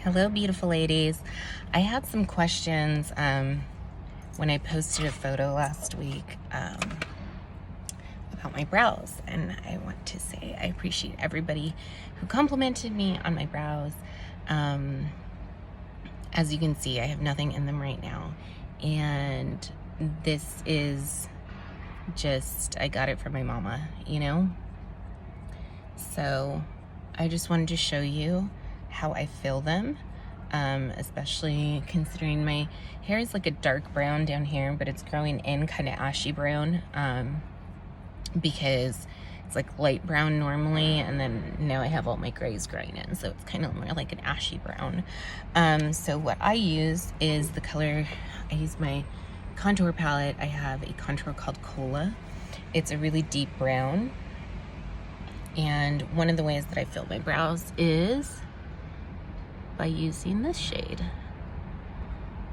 Hello, beautiful ladies. I had some questions when I posted a photo last week about my brows, and I want to say I appreciate everybody who complimented me on my brows. As you can see, I have nothing in them right now, and this is just, I got it from my mama, So I just wanted to show you how I fill them, especially considering my hair is like a dark brown down here, but it's growing in kind of ashy brown, because it's like light brown normally, and then now I have all my grays growing in, so it's kind of more like an ashy brown. So what I use is the color, I use my contour palette. I have a contour called Cola. It's a really deep brown. And one of the ways that I fill my brows is by using this shade.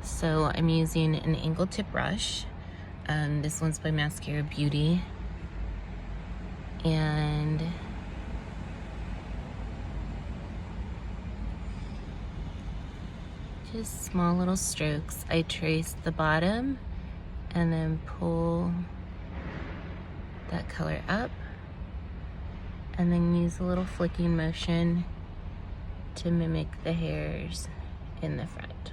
So I'm using an angled tip brush. This one's by Mascara Beauty. And just small little strokes. I trace the bottom and then pull that color up, and then use a little flicking motion to mimic the hairs in the front.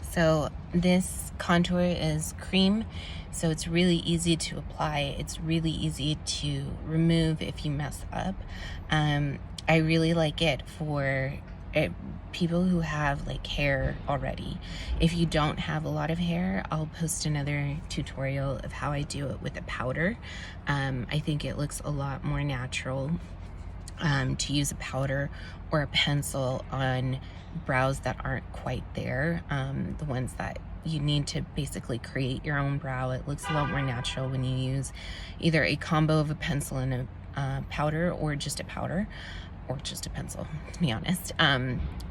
So this contour is cream, so it's really easy to apply. It's really easy to remove if you mess up. I really like it for people who have like hair already. If you don't have a lot of hair, I'll post another tutorial of how I do it with a powder. I think it looks a lot more natural to use a powder or a pencil on brows that aren't quite there, the ones that you need to basically create your own brow. It looks a lot more natural when you use either a combo of a pencil and a powder, or just a powder, or just a pencil, to be honest.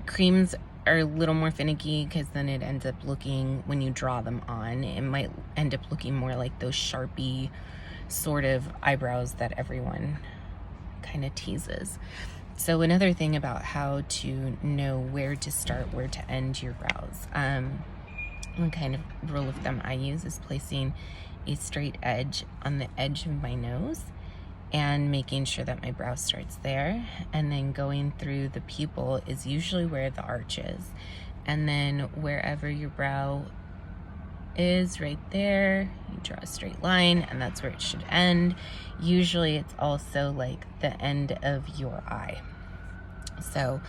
Creams are a little more finicky, because then it ends up looking, when you draw them on, it might end up looking more like those Sharpie sort of eyebrows that everyone kind of teases. So another thing about how to know where to start, where to end your brows, one kind of rule of thumb I use is placing a straight edge on the edge of my nose and making sure that my brow starts there, and then going through the pupil is usually where the arch is, and then wherever your brow is right there, you draw a straight line, and that's where it should end. Usually it's also like the end of your eye. So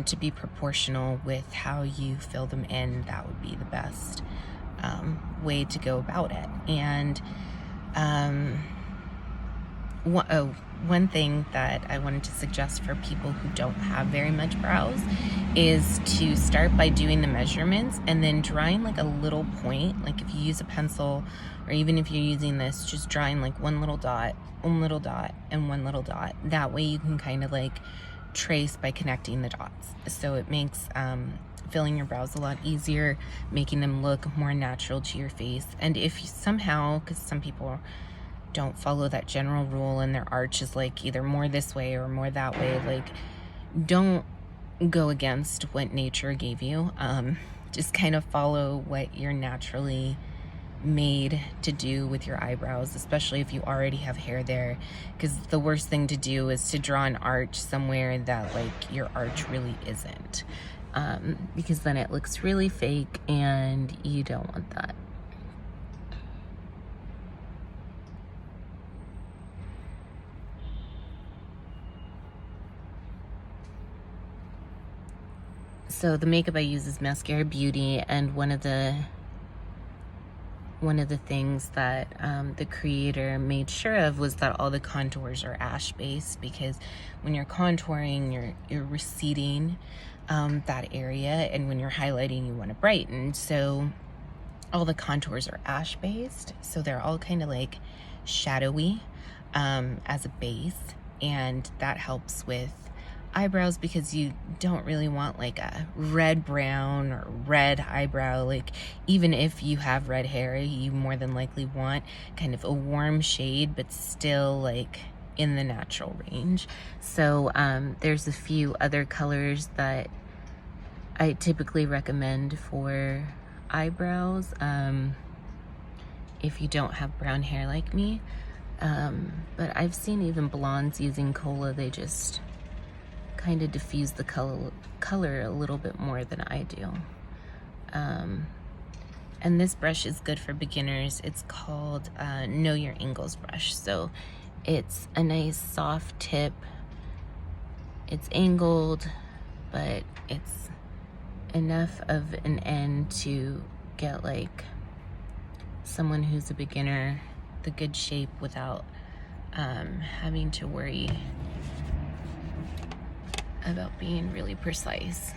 to be proportional with how you fill them in, that would be the best way to go about it. And one thing that I wanted to suggest for people who don't have very much brows is to start by doing the measurements and then drawing like a little point. Like if you use a pencil, or even if you're using this, just drawing like one little dot, and one little dot. That way you can kind of like trace by connecting the dots. So it makes filling your brows a lot easier, making them look more natural to your face. And if you somehow, because some people don't follow that general rule and their arch is like either more this way or more that way, like don't go against what nature gave you. Just kind of follow what you're naturally made to do with your eyebrows, especially if you already have hair there, because the worst thing to do is to draw an arch somewhere that like your arch really isn't, because then it looks really fake and you don't want that. So the makeup I use is Mascara Beauty, and one of the things that the creator made sure of was that all the contours are ash based, because when you're contouring, you're receding that area, and when you're highlighting, you want to brighten. So all the contours are ash based, so they're all kind of like shadowy as a base, and that helps with eyebrows because you don't really want like a red brown or red eyebrow. Like even if you have red hair, you more than likely want kind of a warm shade but still like in the natural range. So there's a few other colors that I typically recommend for eyebrows if you don't have brown hair like me. But I've seen even blondes using cola. They just kind of diffuse the color a little bit more than I do. And this brush is good for beginners. It's called Know Your Angles brush. So it's a nice soft tip. It's angled, but it's enough of an end to get like someone who's a beginner the good shape without having to worry about being really precise.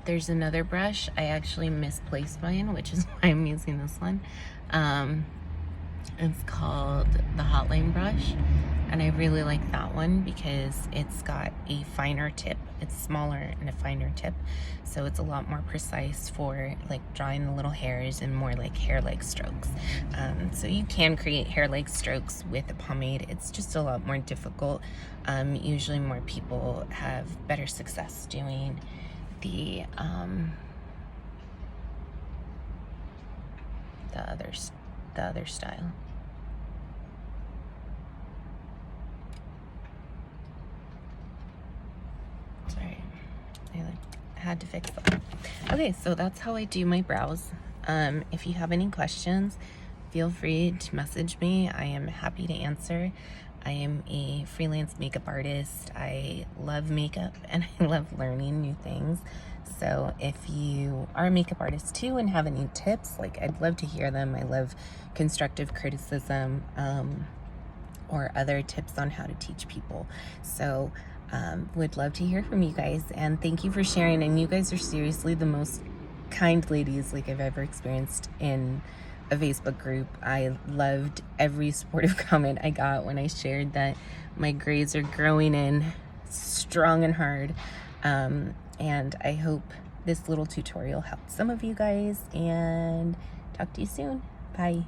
There's another brush. I actually misplaced mine, which is why I'm using this one. It's called the Hotline brush, and I really like that one because it's got a finer tip. It's smaller and a finer tip, so it's a lot more precise for like drawing the little hairs and more like hair-like strokes. So you can create hair-like strokes with a pomade. It's just a lot more difficult. Usually more people have better success doing the other style. Sorry, I had to fix that. Okay, so that's how I do my brows. If you have any questions, feel free to message me. I am happy to answer. I am a freelance makeup artist. I love makeup and I love learning new things. So if you are a makeup artist too and have any tips, like I'd love to hear them. I love constructive criticism or other tips on how to teach people. So would love to hear from you guys, and thank you for sharing. And you guys are seriously the most kind ladies like I've ever experienced in a Facebook group. I loved every supportive comment I got when I shared that my grays are growing in strong and hard. And I hope this little tutorial helped some of you guys, and talk to you soon. Bye.